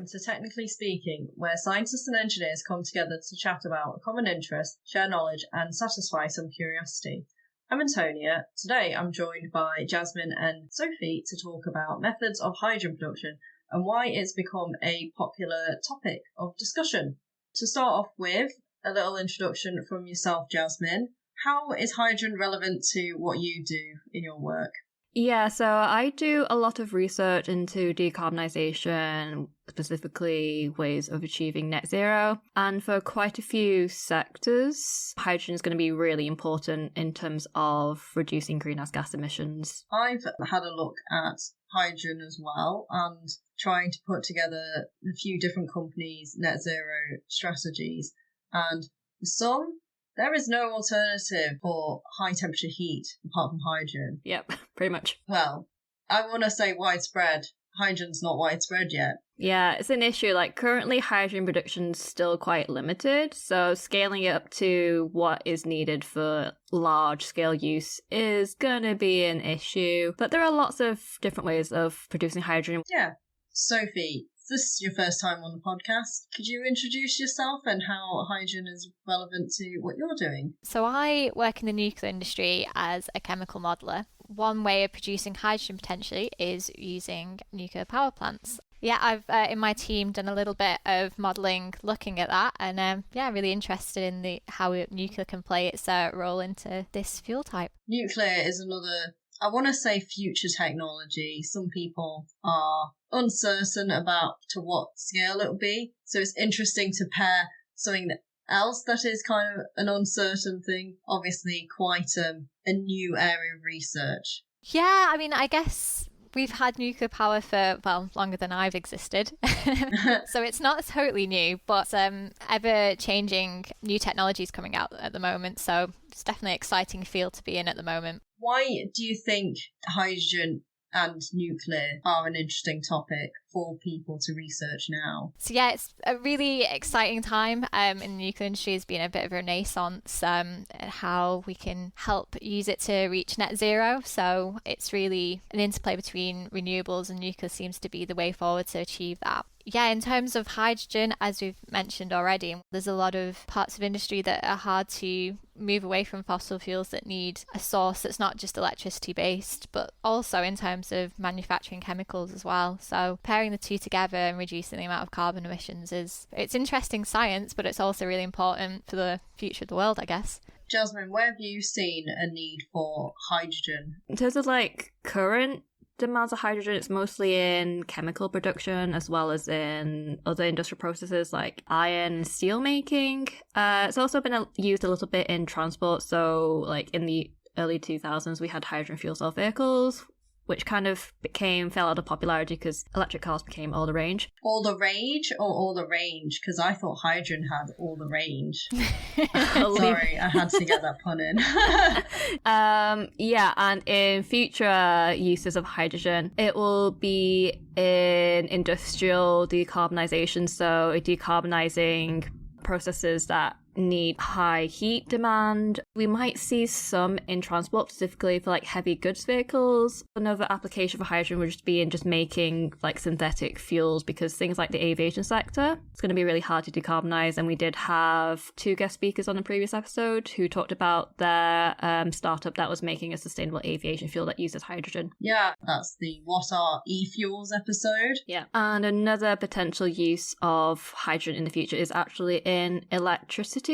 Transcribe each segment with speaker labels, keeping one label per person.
Speaker 1: Welcome to Technically Speaking, where scientists and engineers come together to chat about a common interest, share knowledge, and satisfy some curiosity. I'm Antonia. Today I'm joined by Jasmin and Sophie to talk about methods of hydrogen production and why it's become a popular topic of discussion. To start off with, a little introduction from yourself, Jasmin. How is hydrogen relevant to what you do in your work?
Speaker 2: Yeah, so I do a lot of research into decarbonisation, specifically ways of achieving net zero. And for quite a few sectors, hydrogen is going to be really important in terms of reducing greenhouse gas emissions.
Speaker 1: I've had a look at hydrogen as well and trying to put together a few different companies' net zero strategies. And for some, there is no alternative for high temperature heat apart from hydrogen.
Speaker 2: Yep, pretty much.
Speaker 1: Well, I want to say widespread. Hydrogen's not widespread yet.
Speaker 2: Yeah, it's an issue. Like, currently hydrogen production's still quite limited, so scaling it up to what is needed for large scale use is gonna be an issue. But there are lots of different ways of producing hydrogen.
Speaker 1: Yeah. Sophie, this is your first time on the podcast. Could you introduce yourself and how hydrogen is relevant to what you're doing?
Speaker 3: So I work in the nuclear industry as a chemical modeller. One way of producing hydrogen potentially is using nuclear power plants. Yeah, I've in my team done a little bit of modelling looking at that, and really interested in how nuclear can play its role into this fuel type.
Speaker 1: Nuclear is another, I want to say, future technology. Some people are uncertain about to what scale it will be. So it's interesting to pair something else that is kind of an uncertain thing. Obviously, quite a new area of research.
Speaker 3: Yeah, I mean, I guess we've had nuclear power for, longer than I've existed. So it's not totally new, but ever-changing new technologies coming out at the moment. So it's definitely an exciting field to be in at the moment.
Speaker 1: Why do you think hydrogen and nuclear are an interesting topic for people to research now?
Speaker 3: So yeah, it's a really exciting time in the nuclear industry. Has been a bit of a renaissance how we can help use it to reach net zero. So it's really an interplay between renewables, and nuclear seems to be the way forward to achieve that. Yeah, in terms of hydrogen, as we've mentioned already, there's a lot of parts of industry that are hard to move away from fossil fuels, that need a source that's not just electricity based, but also in terms of manufacturing chemicals as well. So pairing the two together and reducing the amount of carbon emissions it's interesting science, but it's also really important for the future of the world, I guess.
Speaker 1: Jasmin, where have you seen a need for hydrogen?
Speaker 2: In terms of current demands of hydrogen, it's mostly in chemical production as well as in other industrial processes like iron and steel making. It's also been used a little bit in transport. So in the early 2000s, we had hydrogen fuel cell vehicles, which kind of fell out of popularity because electric cars became all the rage.
Speaker 1: All the rage or all the range? Because I thought hydrogen had all the range. Sorry, I had to get that pun in.
Speaker 2: And in future uses of hydrogen, it will be in industrial decarbonisation, so decarbonising processes that need high heat demand. We might see some in transport, specifically for heavy goods vehicles. Another application for hydrogen would just be in just making synthetic fuels, because things like the aviation sector, it's going to be really hard to decarbonize. And we did have 2 guest speakers on the previous episode who talked about their startup that was making a sustainable aviation fuel that uses hydrogen.
Speaker 1: Yeah, that's the What Are E-Fuels episode.
Speaker 2: Yeah. And another potential use of hydrogen in the future is actually in electricity.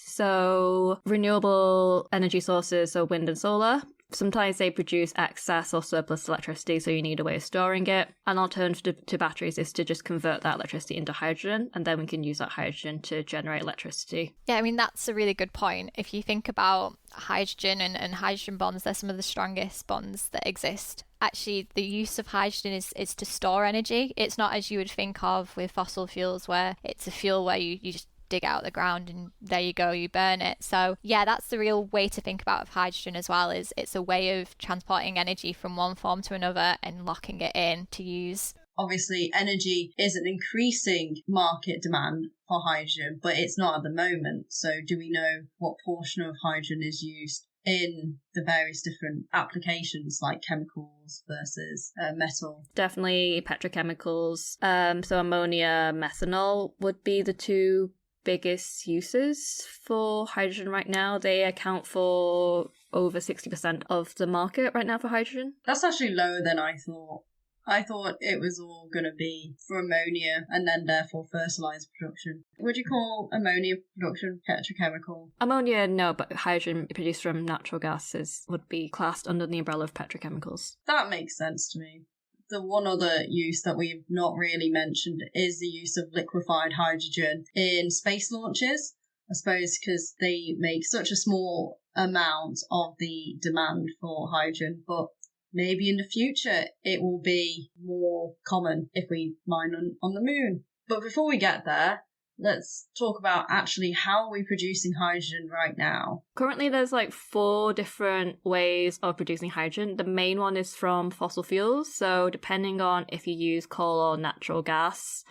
Speaker 2: So renewable energy sources, so wind and solar, sometimes they produce excess or surplus electricity, so you need a way of storing it. An alternative to batteries is to just convert that electricity into hydrogen, and then we can use that hydrogen to generate electricity.
Speaker 3: Yeah, I mean, that's a really good point. If you think about hydrogen and hydrogen bonds, they're some of the strongest bonds that exist. Actually, the use of hydrogen is to store energy. It's not as you would think of with fossil fuels, where it's a fuel where you just dig out the ground and there you go, you burn it. So yeah, that's the real way to think about of hydrogen as well, is it's a way of transporting energy from one form to another and locking it in to use.
Speaker 1: Obviously, energy is an increasing market demand for hydrogen, but it's not at the moment. So do we know what portion of hydrogen is used in the various different applications like chemicals versus metal.
Speaker 2: Definitely petrochemicals. So ammonia, methanol would be the two biggest uses for hydrogen right now. They account for over 60% of the market right now for hydrogen.
Speaker 1: That's actually lower than I thought. I thought it was all going to be for ammonia and then therefore fertilizer production. Would you call ammonia production petrochemical?
Speaker 2: Ammonia, no, but hydrogen produced from natural gases would be classed under the umbrella of petrochemicals.
Speaker 1: That makes sense to me. The one other use that we've not really mentioned is the use of liquefied hydrogen in space launches. I suppose because they make such a small amount of the demand for hydrogen, but maybe in the future it will be more common if we mine on the moon. But before we get there, let's talk about actually how are we producing hydrogen right now.
Speaker 2: Currently, there's like 4 different ways of producing hydrogen. The main one is from fossil fuels. So depending on if you use coal or natural gas,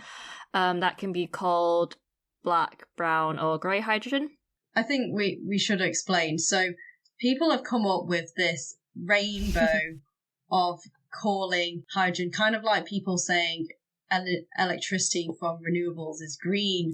Speaker 2: that can be called black, brown, or grey hydrogen.
Speaker 1: I think we should explain. So people have come up with this rainbow of calling hydrogen, kind of like people saying electricity from renewables is green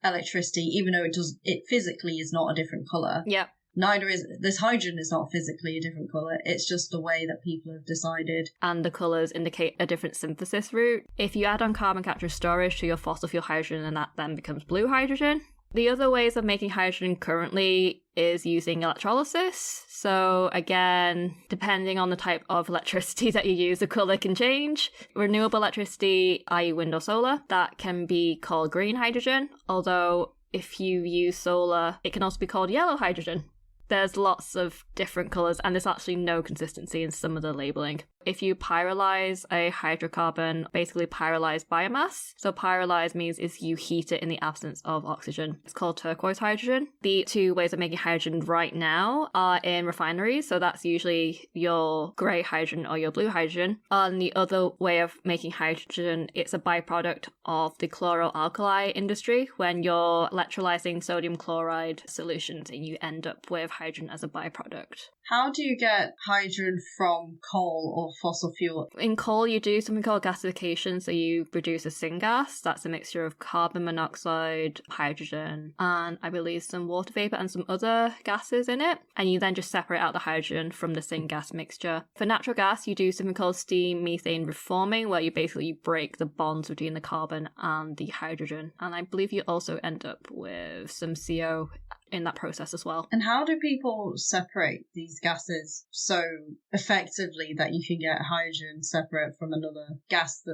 Speaker 1: electricity, even though it physically is not a different colour.
Speaker 2: Yeah.
Speaker 1: Neither is this hydrogen is not physically a different colour. It's just the way that people have decided.
Speaker 2: And the colours indicate a different synthesis route. If you add on carbon capture and storage to your fossil fuel hydrogen, and that then becomes blue hydrogen. The other ways of making hydrogen currently is using electrolysis. So again, depending on the type of electricity that you use, the colour can change. Renewable electricity, i.e. wind or solar, that can be called green hydrogen. Although if you use solar, it can also be called yellow hydrogen. There's lots of different colours and there's actually no consistency in some of the labelling. If you pyrolyze a hydrocarbon, basically pyrolyze biomass. So pyrolyze means is you heat it in the absence of oxygen. It's called turquoise hydrogen. The 2 ways of making hydrogen right now are in refineries. So that's usually your grey hydrogen or your blue hydrogen. And the other way of making hydrogen, it's a byproduct of the chloroalkali industry when you're electrolyzing sodium chloride solutions and you end up with hydrogen as a byproduct.
Speaker 1: How do you get hydrogen from coal or fossil fuel?
Speaker 2: In coal, you do something called gasification. So you produce a syngas. That's a mixture of carbon monoxide, hydrogen, and I believe some water vapor and some other gases in it. And you then just separate out the hydrogen from the syngas mixture. For natural gas, you do something called steam methane reforming, where you basically break the bonds between the carbon and the hydrogen. And I believe you also end up with some CO in that process as well.
Speaker 1: And how do people separate these gases so effectively that you can get hydrogen separate from another gas,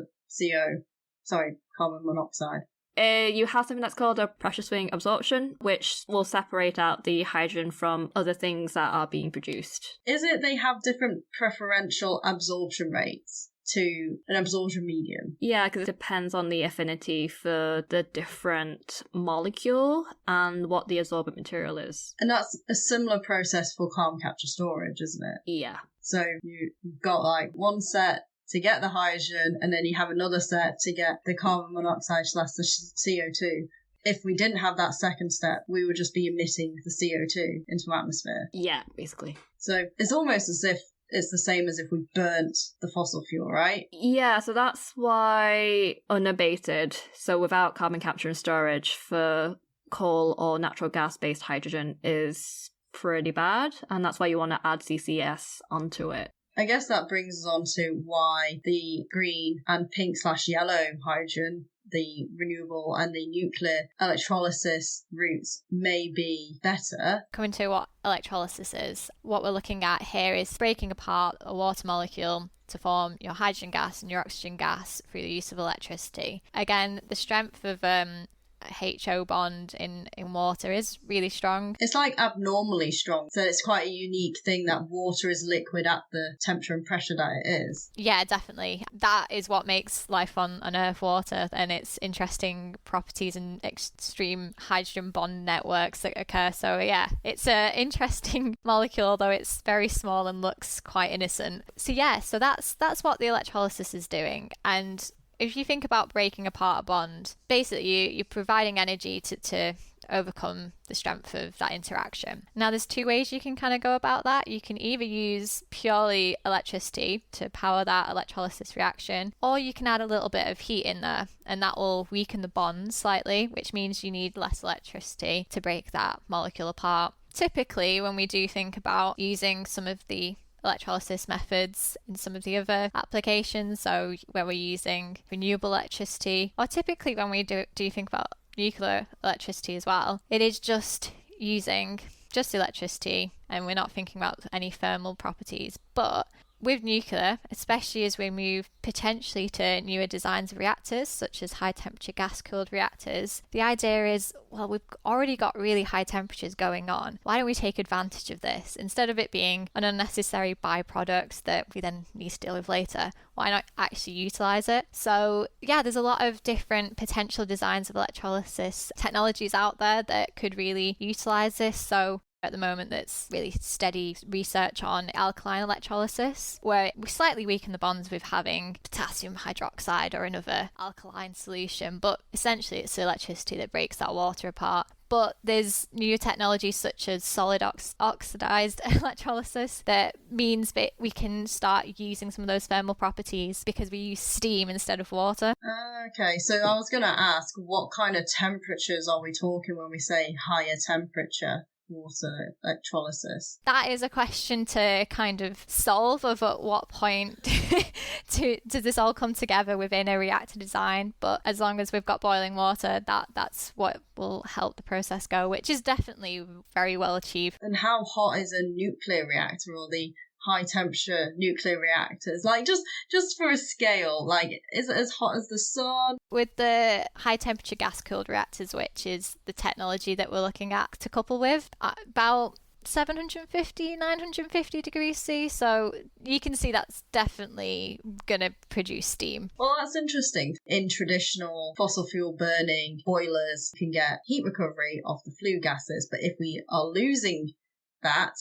Speaker 1: carbon monoxide?
Speaker 2: You have something that's called a pressure swing absorption, which will separate out the hydrogen from other things that are being produced.
Speaker 1: Is it they have different preferential absorption rates to an absorption medium?
Speaker 2: Yeah, because it depends on the affinity for the different molecule and what the absorbent material is.
Speaker 1: And that's a similar process for carbon capture storage, isn't it?
Speaker 2: Yeah.
Speaker 1: So you've got like one set to get the hydrogen, and then you have another set to get the carbon monoxide / the CO2. If we didn't have that second step, we would just be emitting the CO2 into the atmosphere.
Speaker 2: Yeah, basically.
Speaker 1: So it's almost as if it's the same as if we burnt the fossil fuel, right?
Speaker 2: Yeah, so that's why unabated, so without carbon capture and storage for coal or natural gas-based hydrogen is pretty bad, and that's why you want to add CCS onto it.
Speaker 1: I guess that brings us on to why the green and pink/yellow hydrogen, the renewable and the nuclear electrolysis routes may be better.
Speaker 3: Coming to what electrolysis is, what we're looking at here is breaking apart a water molecule to form your hydrogen gas and your oxygen gas through the use of electricity. Again, the strength of HO bond in water is really strong.
Speaker 1: It's like abnormally strong. So it's quite a unique thing that water is liquid at the temperature and pressure that it is.
Speaker 3: Yeah, definitely. That is what makes life on Earth water, and its interesting properties and extreme hydrogen bond networks that occur. So yeah, it's an interesting molecule, although it's very small and looks quite innocent. So yeah, so that's what the electrolysis is doing. And if you think about breaking apart a bond, basically you're providing energy to overcome the strength of that interaction. Now, there's two ways you can kind of go about that. You can either use purely electricity to power that electrolysis reaction, or you can add a little bit of heat in there, and that will weaken the bond slightly, which means you need less electricity to break that molecule apart. Typically, when we do think about using some of the electrolysis methods in some of the other applications, so where we're using renewable electricity, or typically when we do think about nuclear electricity as well, it is just using just electricity and we're not thinking about any thermal properties. But with nuclear, especially as we move potentially to newer designs of reactors, such as high temperature gas cooled reactors, the idea is, well, we've already got really high temperatures going on. Why don't we take advantage of this? Instead of it being an unnecessary byproduct that we then need to deal with later, why not actually utilize it? So yeah, there's a lot of different potential designs of electrolysis technologies out there that could really utilize this. So at the moment, there's really steady research on alkaline electrolysis, where we slightly weaken the bonds with having potassium hydroxide or another alkaline solution, but essentially it's the electricity that breaks that water apart. But there's new technologies such as solid oxidized electrolysis that means that we can start using some of those thermal properties because we use steam instead of water.
Speaker 1: Okay, so I was going to ask, what kind of temperatures are we talking when we say higher temperature water electrolysis?
Speaker 3: That is a question to kind of solve of at what point does this all come together within a reactor design. But as long as we've got boiling water, that's what will help the process go, which is definitely very well achieved.
Speaker 1: And how hot is a nuclear reactor or the high temperature nuclear reactors? Like just for a scale, like is it as hot as the sun?
Speaker 3: With the high temperature gas cooled reactors, which is the technology that we're looking at to couple with, about 750, 950 degrees C. So you can see that's definitely going to produce steam.
Speaker 1: Well, that's interesting. In traditional fossil fuel burning boilers, you can get heat recovery off the flue gases. But if we are losing that,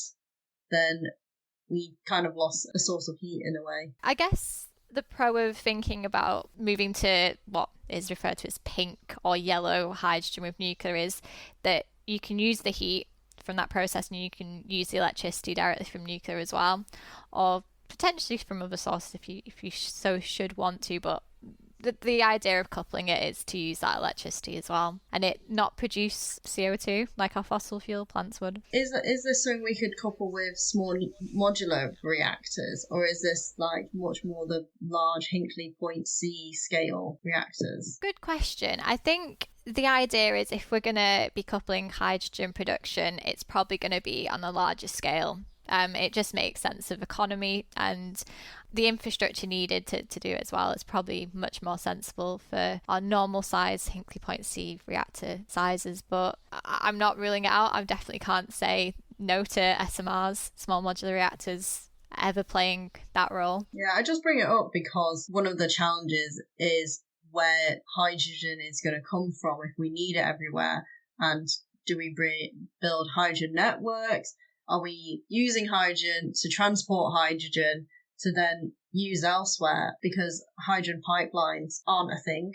Speaker 1: then we kind of lost a source of heat in a way.
Speaker 3: I guess the pro of thinking about moving to what is referred to as pink or yellow hydrogen with nuclear is that you can use the heat from that process and you can use the electricity directly from nuclear as well, or potentially from other sources if you so should want to. But the idea of coupling it is to use that electricity as well and it not produce CO2 like our fossil fuel plants would.
Speaker 1: Is this something we could couple with small modular reactors, or is this like much more the large Hinkley Point C scale reactors?
Speaker 3: Good question. I think the idea is if we're going to be coupling hydrogen production, it's probably going to be on a larger scale. It just makes sense of economy and the infrastructure needed to do it as well. It's probably much more sensible for our normal size Hinkley Point C reactor sizes, but I'm not ruling it out. I definitely can't say no to SMRs, small modular reactors, ever playing that role.
Speaker 1: Yeah, I just bring it up because one of the challenges is where hydrogen is going to come from if we need it everywhere. And do we build hydrogen networks? Are we using hydrogen to transport hydrogen to then use elsewhere? Because hydrogen pipelines aren't a thing,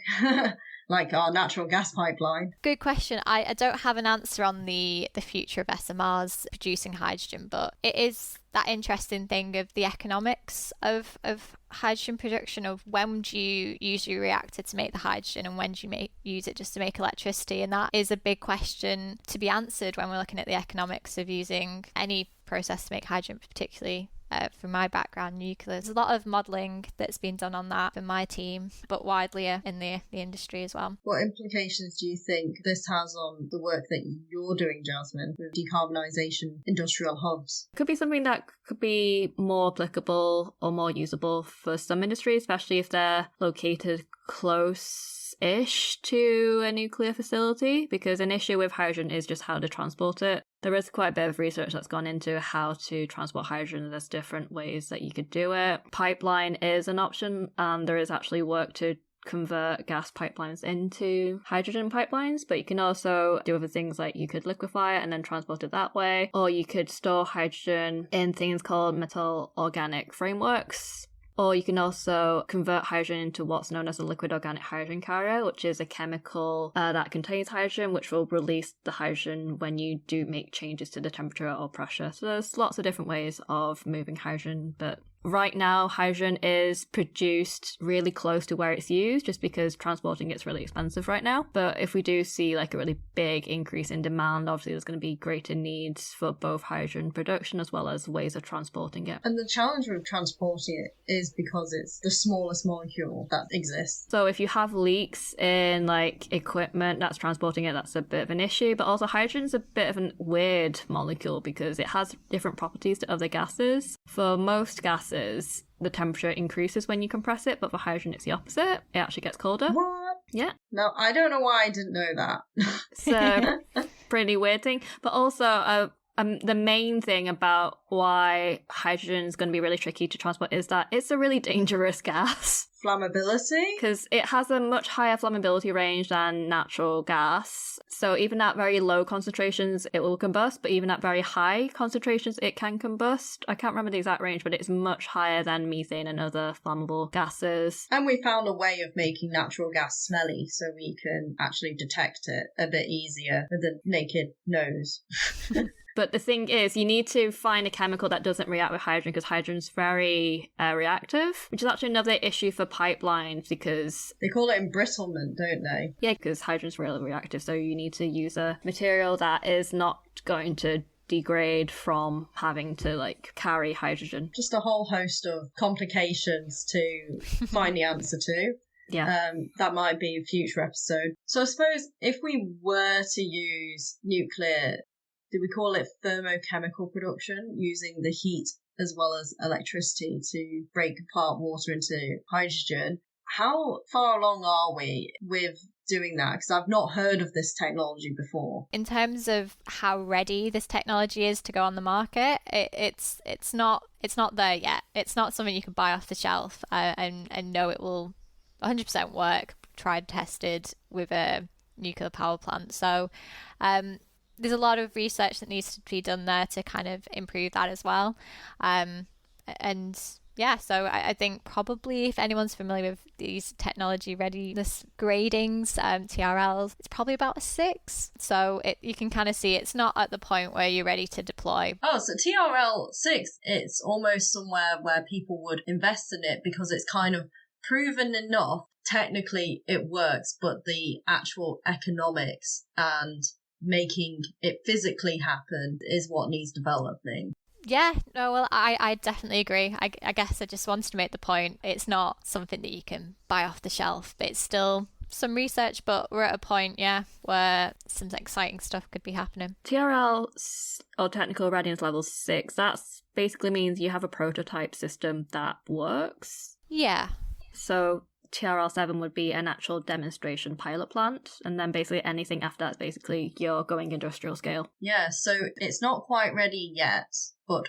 Speaker 1: like our natural gas pipeline.
Speaker 3: Good question. I don't have an answer on the future of SMRs producing hydrogen, but it is that interesting thing of the economics of hydrogen production, of when do you use your reactor to make the hydrogen and when do you use it just to make electricity. And that is a big question to be answered when we're looking at the economics of using any process to make hydrogen, particularly from my background, nuclear. There's a lot of modelling that's been done on that for my team, but widely in the industry as well.
Speaker 1: What implications do you think this has on the work that you're doing, Jasmin, with decarbonisation industrial hubs?
Speaker 2: Could be something that could be more applicable or more usable for some industries, especially if they're located close-ish to a nuclear facility, because an issue with hydrogen is just how to transport it. There is quite a bit of research that's gone into how to transport hydrogen. There's different ways that you could do it. Pipeline is an option, and there is actually work to convert gas pipelines into hydrogen pipelines, but you can also do other things like you could liquefy it and then transport it that way, or you could store hydrogen in things called metal organic frameworks. Or you can also convert hydrogen into what's known as a liquid organic hydrogen carrier, which is a chemical that contains hydrogen, which will release the hydrogen when you do make changes to the temperature or pressure. So there's lots of different ways of moving hydrogen, but right now, hydrogen is produced really close to where it's used just because transporting it's really expensive right now. But if we do see like a really big increase in demand, obviously there's going to be greater needs for both hydrogen production as well as ways of transporting it.
Speaker 1: And the challenge with transporting it is because it's the smallest molecule that exists.
Speaker 2: So if you have leaks in like equipment that's transporting it, that's a bit of an issue. But also hydrogen's a bit of a weird molecule because it has different properties to other gases. For most gases, the temperature increases when you compress it, but for hydrogen it's the opposite. It actually gets colder.
Speaker 1: What?
Speaker 2: Yeah.
Speaker 1: No, I don't know why I didn't know that.
Speaker 2: It's a pretty weird thing. But also, the main thing about why hydrogen is going to be really tricky to transport is that it's a really dangerous gas.
Speaker 1: Flammability?
Speaker 2: Because it has a much higher flammability range than natural gas. So even at very low concentrations, it will combust, but even at very high concentrations, it can combust. I can't remember the exact range, but it's much higher than methane and other flammable gases.
Speaker 1: And we found a way of making natural gas smelly so we can actually detect it a bit easier with the naked nose.
Speaker 2: But the thing is, you need to find a chemical that doesn't react with hydrogen because hydrogen's very reactive, which is actually another issue for pipelines because...
Speaker 1: They call it embrittlement, don't they?
Speaker 2: Yeah, because hydrogen's really reactive, so you need to use a material that is not going to degrade from having to like carry hydrogen.
Speaker 1: Just a whole host of complications to find the answer to.
Speaker 2: Yeah.
Speaker 1: That might be a future episode. So I suppose if we were to use nuclear... Do we call it thermochemical production, using the heat as well as electricity to break apart water into hydrogen? How far along are we with doing that? Because I've not heard of this technology before.
Speaker 3: In terms of how ready this technology is to go on the market, it's not there yet. It's not something you can buy off the shelf and know it will 100% work, tried, tested with a nuclear power plant. So there's a lot of research that needs to be done there to kind of improve that as well. And yeah, so I think probably if anyone's familiar with these technology readiness gradings, TRLs, it's probably about a 6. So you can kind of see it's not at the point where you're ready to deploy.
Speaker 1: Oh, so TRL 6, it's almost somewhere where people would invest in it because it's kind of proven enough. Technically it works, but the actual economics and making it physically happen is what needs developing.
Speaker 3: Yeah, no, well, I definitely agree. I guess I just wanted to make the point. It's not something that you can buy off the shelf, but it's still some research, but we're at a point, where some exciting stuff could be happening.
Speaker 2: TRL, or Technical Readiness Level 6, that basically means you have a prototype system that works.
Speaker 3: Yeah.
Speaker 2: So TRL 7 would be an actual demonstration pilot plant, and then basically anything after that's basically you're going industrial scale.
Speaker 1: Yeah, so it's not quite ready yet, but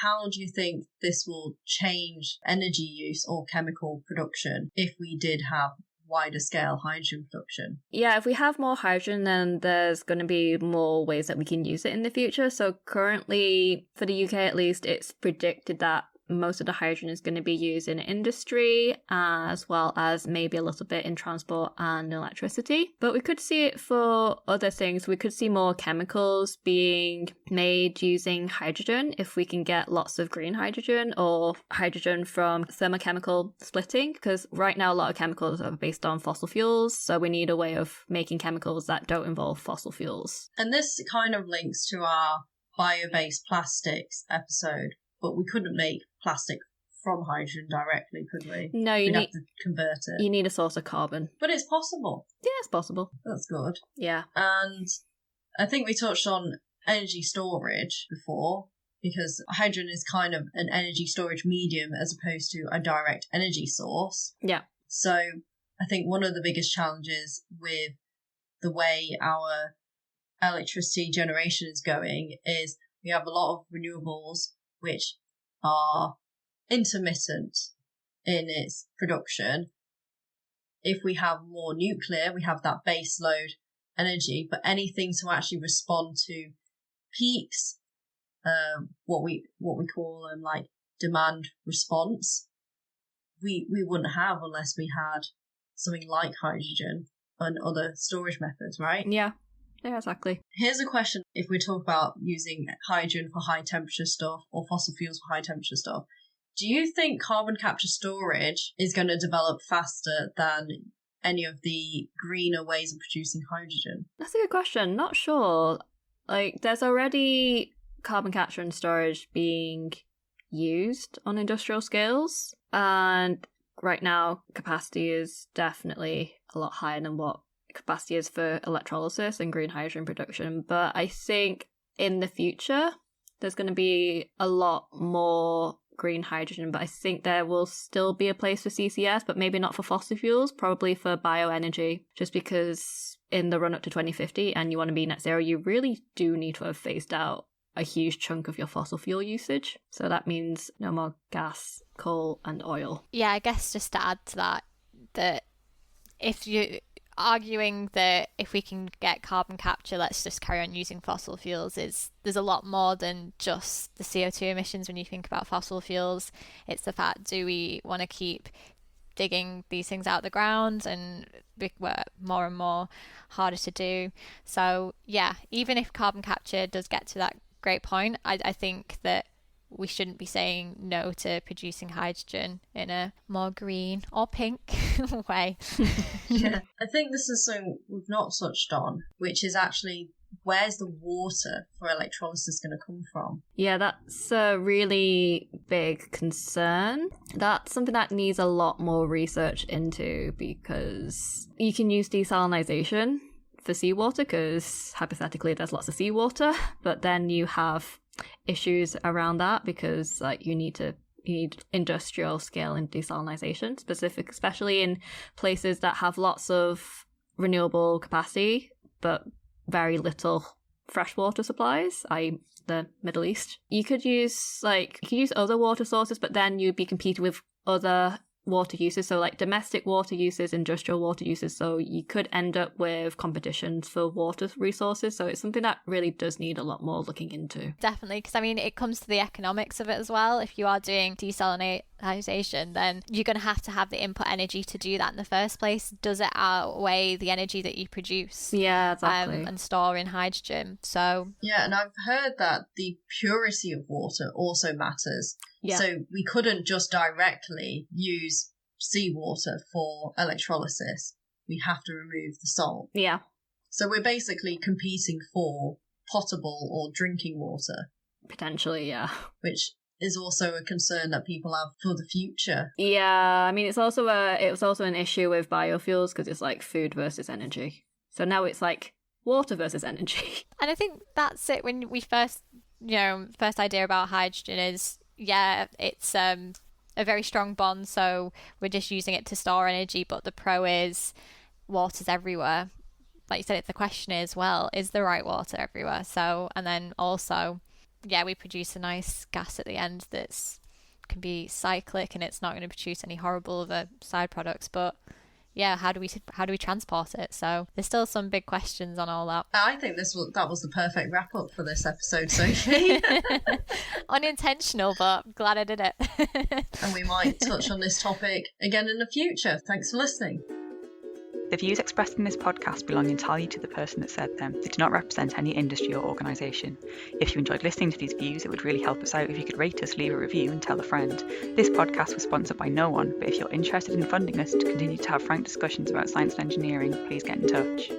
Speaker 1: how do you think this will change energy use or chemical production if we did have wider scale hydrogen production?
Speaker 2: Yeah, if we have more hydrogen, then there's going to be more ways that we can use it in the future. So currently, for the UK at least, it's predicted that most of the hydrogen is going to be used in industry as well as maybe a little bit in transport and electricity. But we could see it for other things. We could see more chemicals being made using hydrogen if we can get lots of green hydrogen or hydrogen from thermochemical splitting, because right now a lot of chemicals are based on fossil fuels. So we need a way of making chemicals that don't involve fossil fuels.
Speaker 1: And this kind of links to our bio-based plastics episode. But we couldn't make plastic from hydrogen directly, could we?
Speaker 2: No,
Speaker 1: We'd have to convert it.
Speaker 2: You need a source of carbon.
Speaker 1: But it's possible.
Speaker 2: Yeah, it's possible.
Speaker 1: That's good.
Speaker 2: Yeah.
Speaker 1: And I think we touched on energy storage before, because hydrogen is kind of an energy storage medium as opposed to a direct energy source.
Speaker 2: Yeah.
Speaker 1: So I think one of the biggest challenges with the way our electricity generation is going is we have a lot of renewables which are intermittent in its production. If we have more nuclear, we have that base load energy, but anything to actually respond to peaks, what we call like demand response, we wouldn't have unless we had something like hydrogen and other storage methods, right?
Speaker 2: Yeah, exactly.
Speaker 1: Here's a question. If we talk about using hydrogen for high temperature stuff or fossil fuels for high temperature stuff, do you think carbon capture storage is going to develop faster than any of the greener ways of producing hydrogen?
Speaker 2: That's a good question. Not sure. Like, there's already carbon capture and storage being used on industrial scales, and right now capacity is definitely a lot higher than what capacity is for electrolysis and green hydrogen production. But I think in the future there's going to be a lot more green hydrogen, but I think there will still be a place for CCS, but maybe not for fossil fuels, probably for bioenergy, just because in the run up to 2050 and you want to be net zero, you really do need to have phased out a huge chunk of your fossil fuel usage. So that means no more gas, coal and oil.
Speaker 3: Yeah, I guess just to add to that, that if you're arguing that if we can get carbon capture, let's just carry on using fossil fuels, there's a lot more than just the CO2 emissions when you think about fossil fuels. It's the fact, do we want to keep digging these things out of the ground and more and more harder to do? So yeah, even if carbon capture does get to that great point, I think that we shouldn't be saying no to producing hydrogen in a more green or pink way.
Speaker 1: Yeah, I think this is something we've not touched on, which is actually, where's the water for electrolysis going to come from?
Speaker 2: Yeah, that's a really big concern. That's something that needs a lot more research into, because you can use desalination for seawater because hypothetically there's lots of seawater, but then you have issues around that because like you need industrial scale in desalination, especially in places that have lots of renewable capacity but very little freshwater supplies, i.e. the Middle East. You could use other water sources, but then you'd be competing with other water uses, so like domestic water uses, industrial water uses, so you could end up with competitions for water resources. So it's something that really does need a lot more looking into.
Speaker 3: Definitely, because I mean it comes to the economics of it as well. If you are doing desalination, then you're going to have the input energy to do that in the first place. Does it outweigh the energy that you produce?
Speaker 2: Yeah, exactly.
Speaker 3: And store in hydrogen? So
Speaker 1: yeah, and I've heard that the purity of water also matters.
Speaker 2: Yeah.
Speaker 1: So we couldn't just directly use seawater for electrolysis. We have to remove the salt.
Speaker 2: Yeah.
Speaker 1: So we're basically competing for potable or drinking water.
Speaker 2: Potentially, yeah.
Speaker 1: Which is also a concern that people have for the future.
Speaker 2: Yeah, I mean, it was also an issue with biofuels because it's like food versus energy. So now it's like water versus energy.
Speaker 3: And I think that's it. When we first idea about hydrogen is, yeah, it's a very strong bond, so we're just using it to store energy, but the pro is water's everywhere. Like you said, the question is, well, is the right water everywhere? So, and then also, yeah, we produce a nice gas at the end that's can be cyclic and it's not going to produce any horrible other side products, but yeah, how do we transport it? So there's still some big questions on all that.
Speaker 1: I think that was the perfect wrap up for this episode, Sophie.
Speaker 3: Unintentional, but glad I did it.
Speaker 1: And we might touch on this topic again in the future. Thanks for listening.
Speaker 4: The views expressed in this podcast belong entirely to the person that said them. They do not represent any industry or organisation. If you enjoyed listening to these views, it would really help us out if you could rate us, leave a review and tell a friend. This podcast was sponsored by no one, but if you're interested in funding us to continue to have frank discussions about science and engineering, please get in touch.